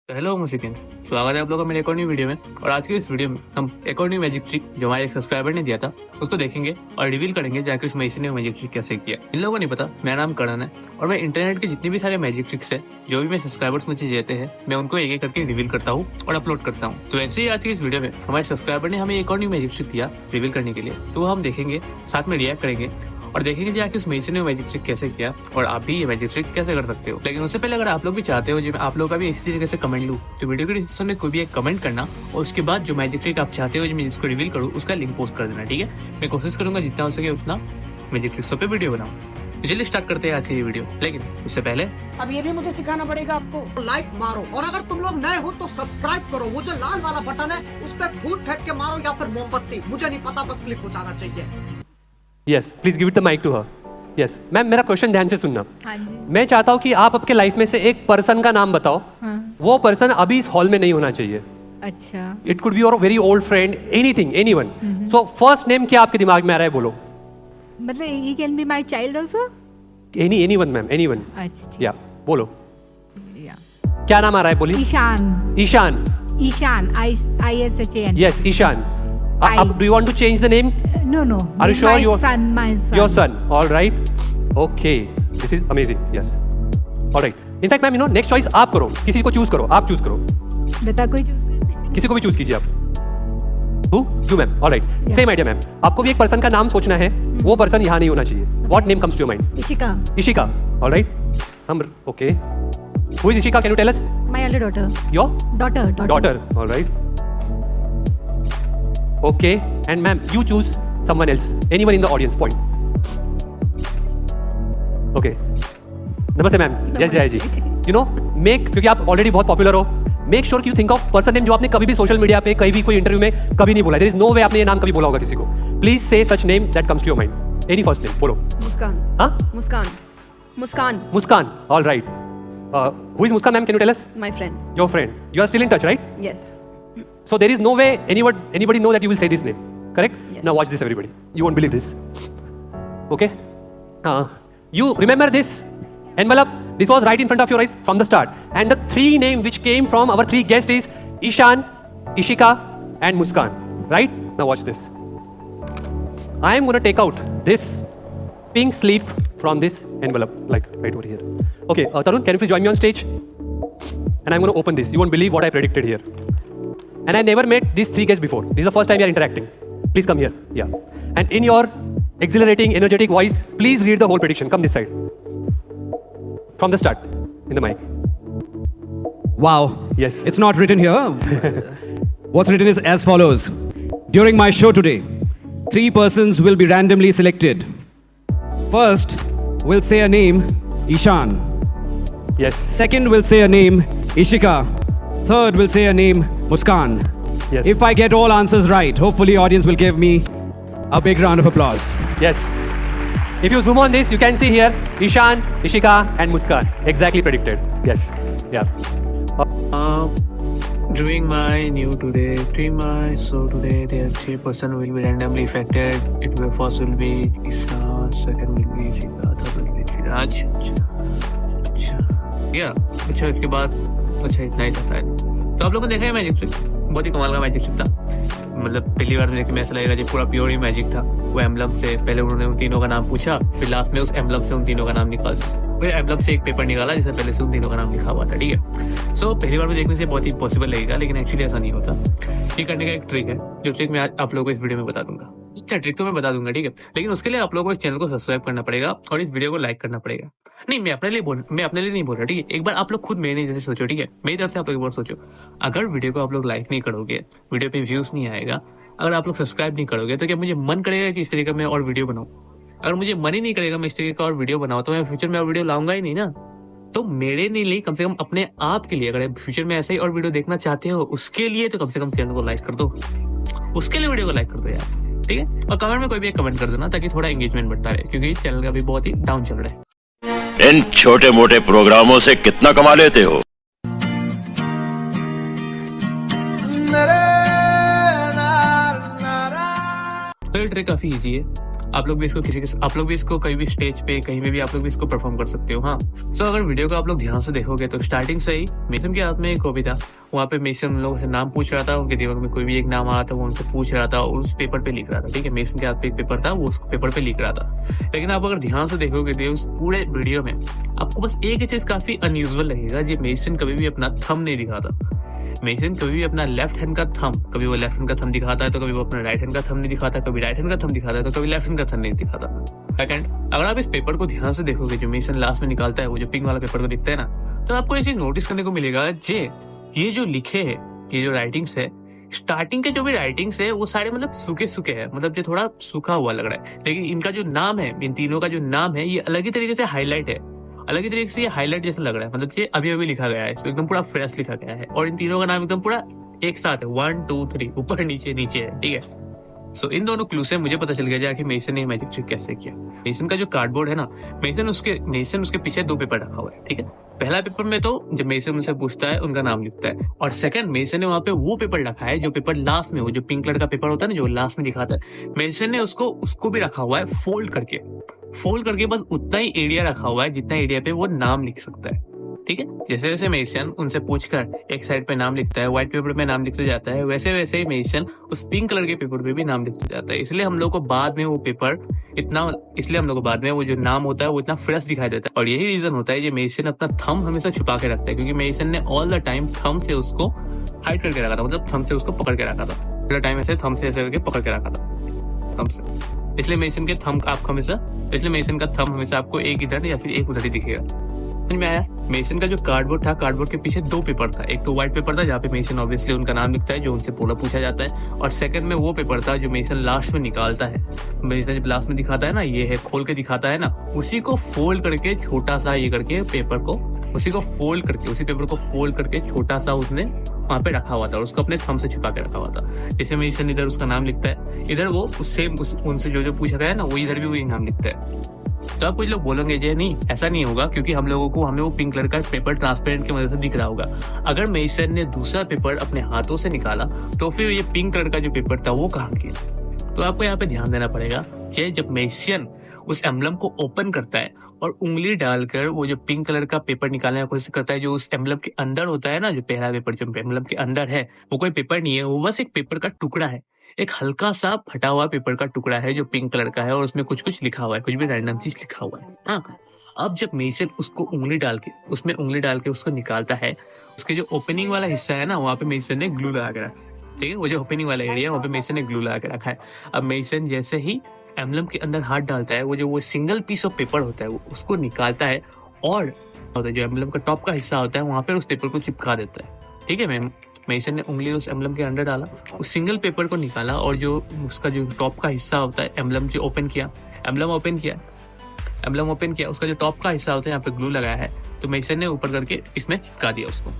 तो hello musicians, स्वागत है आप लोगों का मेरे एक और न्यू वीडियो में। और आज की इस वीडियो में हम एक और न्यू मैजिक ट्रिक जो हमारे एक सब्सक्राइबर ने दिया था उसको देखेंगे और रिवील करेंगे जाके उस मैजिक ने मैजिक ट्रिक कैसे किया। इन लोगों को नहीं पता, मेरा नाम करण है और मैं इंटरनेट के जितने भी सारे मैजिक ट्रिक्स है जो भी मेरे सब्सक्राइबर्स मुझे देते हैं मैं उनको एक एक करके रिवील करता हूँ और अपलोड करता हूँ। तो ऐसे ही आज की इस वीडियो में हमारे सब्सक्राइबर ने हमें एक और न्यू मैजिक ट्रिक दिया रिवील करने के लिए, तो वो हम देखेंगे, साथ में रिएक्ट करेंगे और देखेंगे जाके उस मैजिक ने मैजिक ट्रिक कैसे किया और आप भी ये मैजिक ट्रिक कैसे कर सकते हो। लेकिन उससे पहले अगर आप लोग भी चाहते हो जो आप लोग का भी इसी तरीके से कमेंट लूँ तो वीडियो के डिस्क्रिप्शन में कोई भी एक कमेंट करना और उसके बाद जो मैजिक ट्रिक आप चाहते हो जो मैं जिसको रिवील करूँ उसका लिंक पोस्ट कर देना, ठीक है। मैं कोशिश करूंगा जितना हो सके उतना मैजिक ट्रिक्स पे वीडियो बनाऊँ। चलिए स्टार्ट करते हैं आज की ये वीडियो, लेकिन उससे पहले अब ये भी मुझे सिखाना पड़ेगा आपको। लाइक मारो और अगर तुम लोग नए हो तो सब्सक्राइब करो। वो जो लाल वाला बटन है उस पर फूट फेंक के मारो या फिर मोमबत्ती, मुझे नहीं पता, बस क्लिक हो जाना चाहिए। Yes, please give it the mic to her. Yes ma'am, मेरा क्वेश्चन ध्यान से सुनना। हाँ जी। मैं चाहता हूँ कि आप आपके लाइफ में से एक पर्सन का नाम बताओ। हाँ। वो पर्सन अभी इस हॉल में नहीं होना चाहिए। अच्छा। It could be your very old friend, anything, anyone. So first name क्या आपके दिमाग में आ रहा है, बोलो। मतलब he can be my child also. Anyone ma'am, anyone. अच्छा ठीक। या बोलो, या क्या नाम आ रहा है, बोलिए। Ishan. Ishan. Ishan, ISHAN। Yes, Ishan. I- Do you want to change the name? No. Are you sure my you- son, my son. Your son. All right. Okay. This is amazing. Yes. All right. In fact, ma'am, next choice आप करो, किसी को choose करो, आप choose करो, बता कोई choose कर। किसी को भी चूज कीजिए आप। Who? You ma'am. All right. Yeah. Same idea ma'am. आपको भी एक पर्सन का नाम सोचना है, वो पर्सन यहाँ नहीं होना चाहिए। What name comes to your mind? Ishika. Ishika. All right. Okay. Who is Ishika? Can you tell us? My elder daughter. Your Daughter. daughter. All right. Okay. And ma'am, you choose someone else. Anyone in the audience. Point. Okay. नमस्ते ma'am. Yes जय जी। You know make, क्योंकि आप already बहुत popular हो, make sure you think of person name जो आपने कभी भी सोशल मीडिया पे, कहीं भी कोई इंटरव्यू में कभी नहीं बोला। देयर इज नो वे आपने ये नाम कभी बोला होगा किसी को। Please say such name that comes to your mind. Any first name बोलो। मुस्कान। हाँ, Muskaan. Muskaan. All right. Who is Muskaan ma'am? Can you tell us? My friend. Your friend. You are still in touch, right? Yes. So there is no way anybody know that you will say this name, correct? Yes. Now watch this, everybody. You won't believe this. Okay? You remember this envelope? This was right in front of your eyes from the start. And the three names which came from our three guests is Ishan, Ishika, and Muskan. Right? Now watch this. I am going to take out this pink slip from this envelope, like right over here. Okay, Tarun, can you please join me on stage? And I'm going to open this. You won't believe what I predicted here. And I never met these three guests before. This is the first time we are interacting. Please come here. Yeah. And in your exhilarating, energetic voice, please read the whole prediction. Come this side. From the start. In the mic. Wow. Yes. It's not written here. What's written is as follows. During my show today, 3 persons will be randomly selected. First will say a name, Ishan. Yes. Second will say a name, Ishika. Third will say a name, Muskan. Yes. If I get all answers right, hopefully audience will give me a big round of applause. Yes. If you zoom on this, you can see here Ishan, Ishika, and Muskan. Exactly predicted. Yes. Yeah. doing my new today stream so today there are 3 person will be randomly affected. It will first will be Isha, second will be Ishika, third will be Siraj। अच्छा इसके बाद अच्छा इतना ही था शायद। तो आप लोगों ने देखा है मैजिक ट्रिक, बहुत ही कमाल का मैजिक ट्रिक था। मतलब पहली बार देख के ऐसा लगेगा जो पूरा प्योर ही मैजिक था। वो एम्बलम से पहले उन्होंने उन तीनों का नाम पूछा, फिर लास्ट में उस एम्बलम से उन तीनों का नाम निकाल दिया। फिर एम्बलम से एक पेपर निकाला जिसमें पहले से उन तीनों का नाम लिखा हुआ था, ठीक है। सो पहली बार में देखने से बहुत ही पॉसिबल लगेगा, लेकिन एक्चुअली ऐसा नहीं होता। ये करने का एक ट्रिक है, जो ट्रिक मैं आज आप लोगों को इस वीडियो में बता दूंगा। अच्छा ट्रिक तो मैं बता दूंगा, ठीक है, लेकिन उसके लिए आप लोगों को इस चैनल को सब्सक्राइब करना पड़ेगा और इस वीडियो को लाइक करना पड़ेगा। नहीं, मैं अपने लिए नहीं बोल रहा, ठीक है। एक बार आप लोग खुद मेरे जैसे सोचो, ठीक है। मेरी तरफ से आप लोग एक बार सोचो, अगर वीडियो को आप लोग लाइक नहीं करोगे, वीडियो पे व्यूज नहीं आएगा, अगर आप लोग सब्सक्राइब नहीं करोगे, तो क्या मुझे मन करेगा कि इस तरीके का मैं और वीडियो बनाऊं? अगर मुझे मन ही नहीं करेगा मैं इस तरीके का और वीडियो बनाऊं, तो मैं फ्यूचर में और वीडियो लाऊंगा ही नहीं ना। तो मेरे लिए कम से कम अपने आप के लिए, अगर फ्यूचर में ऐसे ही और वीडियो देखना चाहते हो, उसके लिए तो कम से कम चैनल को लाइक कर दो, उसके लिए वीडियो को लाइक कर दो यार, ठीक है। और कमेंट में कोई भी एक कमेंट कर देना ताकि थोड़ा एंगेजमेंट बढ़ता रहे, क्योंकि चैनल का भी बहुत ही डाउन चल रहा है। इन छोटे मोटे प्रोग्रामों से कितना कमा लेते हो? तो ये ट्रिक काफी इजी है। आप लोग भी इसको कहीं भी स्टेज पे कहीं पे भी आप लोग भी इसको परफॉर्म कर सकते हो। हाँ, सो अगर वीडियो को आप लोग ध्यान से देखोगे तो स्टार्टिंग से ही मेसन के हाथ में एक कॉपी था। वहाँ पे मेसन उन लोगों से नाम पूछ रहा था, उनके दिमाग में कोई भी एक नाम आ रहा था, वो उनसे पूछ रहा था, उस पेपर पे लिख रहा था। ठीक है, मेसन के हाथ पे एक पेपर था, वो उस पेपर पे लिख रहा था। लेकिन आप अगर ध्यान से देखोगे तो उस पूरे वीडियो में आपको बस एक ही चीज काफी अनयूजुअल लगेगा, जी मेसन कभी भी अपना थंब नहीं दिखाता। मेसन कभी भी अपना लेफ्ट हैंड का थंब, कभी वो लेफ्ट हैंड का थंब दिखाता है तो कभी वो अपना राइट हैंड का थंब नहीं दिखाता, कभी राइट हैंड का थंब दिखाता है तो कभी लेफ्ट हैंड का थंब नहीं दिखाता। सेकंड, अगर आप इस पेपर को ध्यान से देखोगे, जो मेसन लास्ट में निकालता है, वो जो पिंक वाला पेपर को दिखता है ना, तो आपको ये चीज नोटिस करने को मिलेगा, ये जो लिखे है, ये जो राइटिंग्स है, स्टार्टिंग के जो भी राइटिंग्स है वो सारे मतलब सूखे है, मतलब जो थोड़ा सूखा हुआ लग रहा है। लेकिन इनका जो नाम है, इन तीनों का जो नाम है, ये अलग ही तरीके से हाईलाइट है, अलग ही तरीके से ये हाईलाइट जैसा लग रहा है। मतलब ये अभी अभी लिखा गया है, इसको एकदम पूरा फ्रेश लिखा गया है। और इन तीनों का नाम एकदम पूरा एक साथ है, 1 2 3, ऊपर नीचे है। ठीक है, सो इन दोनों क्लू से मुझे पता चल गया कि मेसन ने मैजिक ट्रिक कैसे किया। मेसन का जो कार्डबोर्ड है ना, मेसन उसके पीछे 2 पेपर रखा हुआ है। ठीक है, पहला पेपर में तो जब मेसन उनसे पूछता है उनका नाम लिखता है, और सेकंड मेसन ने वहां पे वो पेपर रखा है जो पेपर लास्ट में, वो जो पिंक कलर का पेपर होता है ना, जो लास्ट में दिखाता है, मेसन ने उसको भी रखा हुआ है फोल्ड करके बस उतना ही एरिया रखा हुआ है जितना एरिया पे वो नाम लिख सकता है। ठीक है, जैसे जैसे मेसन उनसे पूछकर एक साइड पे नाम लिखता है, व्हाइट पेपर पे नाम लिखते जाता है, वैसे वैसे ही मेसन उस पिंक कलर के पेपर पे भी नाम लिखते जाता है। इसलिए हम लोग को बाद में वो जो नाम होता है वो इतना फ्रेश दिखाई देता है। और यही रीजन होता है कि मेसन अपना थंब हमेशा छुपा के रखता है, क्योंकि मेसन ने ऑल द टाइम थंब से उसको हाइड करके रखा था, मतलब थंब से उसको पकड़ के रखा था, पूरा टाइम ऐसे थंब से ऐसे करके पकड़ के रखा था थंब से। इसलिए मेसन का थंब हमेशा आपको एक इधर या फिर एक उधर ही दिखेगा। समझ में आया? मेसन का जो कार्डबोर्ड था, कार्डबोर्ड के पीछे 2 पेपर था। एक तो व्हाइट पेपर था जहाँ पे मेसन ऑब्वियसली उनका नाम लिखता है, जो उनसे पूछा जाता है, और सेकंड में वो पेपर था जो मेसन लास्ट में निकालता है। मेसन जब लास्ट में दिखाता है ना, ये है खोल के दिखाता है ना, उसी को फोल्ड करके छोटा सा ये करके उसी पेपर को फोल्ड करके छोटा सा उसने वहां पे रखा हुआ था, और उसको अपने थंब से छुपा के रखा हुआ था। जैसे मेसन इधर उसका नाम लिखता है, इधर वो उनसे जो पूछा गया है ना, वो इधर भी वही नाम लिखता है। तो आप कुछ लोग बोलेंगे जी नहीं, ऐसा नहीं होगा, क्योंकि हमें वो पिंक कलर का पेपर ट्रांसपेरेंट की मदद से दिख रहा होगा। अगर मेसन ने दूसरा पेपर अपने हाथों से निकाला तो फिर ये पिंक कलर का जो पेपर था वो कहाँ गया? तो आपको यहाँ पे ध्यान देना पड़ेगा कि जब मेसन उस एम्बलम को ओपन करता है और उंगली डालकर वो जो पिंक कलर का पेपर निकालने की कोशिश करता है, जो उस एम्बलम के अंदर होता है ना, जो पहला पेपर जो एम्बलम के अंदर है, वो कोई पेपर नहीं है, वो बस एक पेपर का टुकड़ा है, एक हल्का सा फटा हुआ पेपर का टुकड़ा है जो पिंक कलर का है, और उसमें कुछ लिखा हुआ है, कुछ भी रैंडम चीज लिखा हुआ है। हाँ, अब जब मेसन उसको उंगली डाल के उसको निकालता है, उसके जो ओपनिंग वाला हिस्सा है ना, वहाँ पे मेसन ने ग्लू लगा के रखा है। ठीक है, वो जो ओपनिंग वाला एरिया है वहाँ पे मेसन ने ग्लू लगा के रखा है। अब मेसन जैसे ही एम्बलम के अंदर हाथ डालता है, वो सिंगल पीस ऑफ पेपर होता है, वो उसको निकालता है, और जो एम्बलम का टॉप का हिस्सा होता है वहां पर उस पेपर को चिपका देता है। ठीक है, मेसन ने उंगली उस एम्बलम के अंदर डाला, उस सिंगल पेपर को निकाला, और जो उसका जो टॉप का हिस्सा होता है, एम्बलम ओपन किया, उसका जो टॉप का हिस्सा होता है, यहाँ पे ग्लू लगाया है, तो मेसन ने ऊपर करके इसमें चिपका दिया उसको।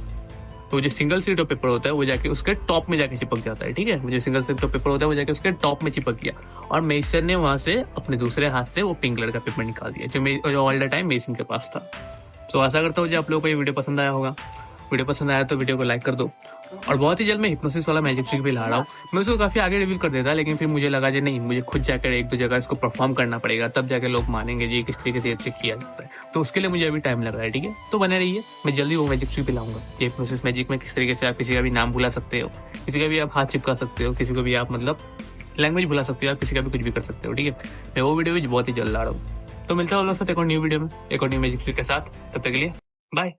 तो जो सिंगल शीट ऑफ पेपर होता है वो जाके उसके टॉप में जाके चिपक जाता है। ठीक है, जो सिंगल शीट ऑफ पेपर होता है वो जाके उसके टॉप में चिपक गया, और मेसन ने वहां से अपने दूसरे हाथ से वो पिंक कलर का पेपर निकाल दिया, जो ऑल द टाइम मेसन के पास था। तो आशा करता हूँ आप लोगों को ये वीडियो पसंद आया होगा। वीडियो पसंद आया तो वीडियो को लाइक कर दो, और बहुत ही जल्द मैं हिप्नोसिस वाला मैजिक ट्रिक भी ला रहा हूँ। मैं उसको काफी आगे रिवील कर देता, लेकिन फिर मुझे लगा नहीं, मुझे खुद जाकर 1-2 जगह इसको परफॉर्म करना पड़ेगा, तब जाकर लोग मानेंगे जी किस तरीके से ये ट्रिक किया जाता है। तो उसके लिए मुझे अभी टाइम लग रहा है। ठीक है, तो बने रहिए, मैं जल्दी वो मैजिक ट्रिक भी लाऊंगा। ये हिप्नोसिस मैजिक में किस तरीके से आप किसी का भी नाम भुला सकते हो, किसी का भी आप हाथ चिपका सकते हो, किसी को भी आप मतलब लैंग्वेज भुला सकते हो, आप किसी का भी कुछ भी कर सकते हो। ठीक है, मैं वो वीडियो भी बहुत ही जल्द ला रहा हूँ। तो मिलता है आप लोगों के साथ एक और न्यू वीडियो में, एक और न्यू मैजिक ट्रिक के साथ। तब तक के लिए बाय।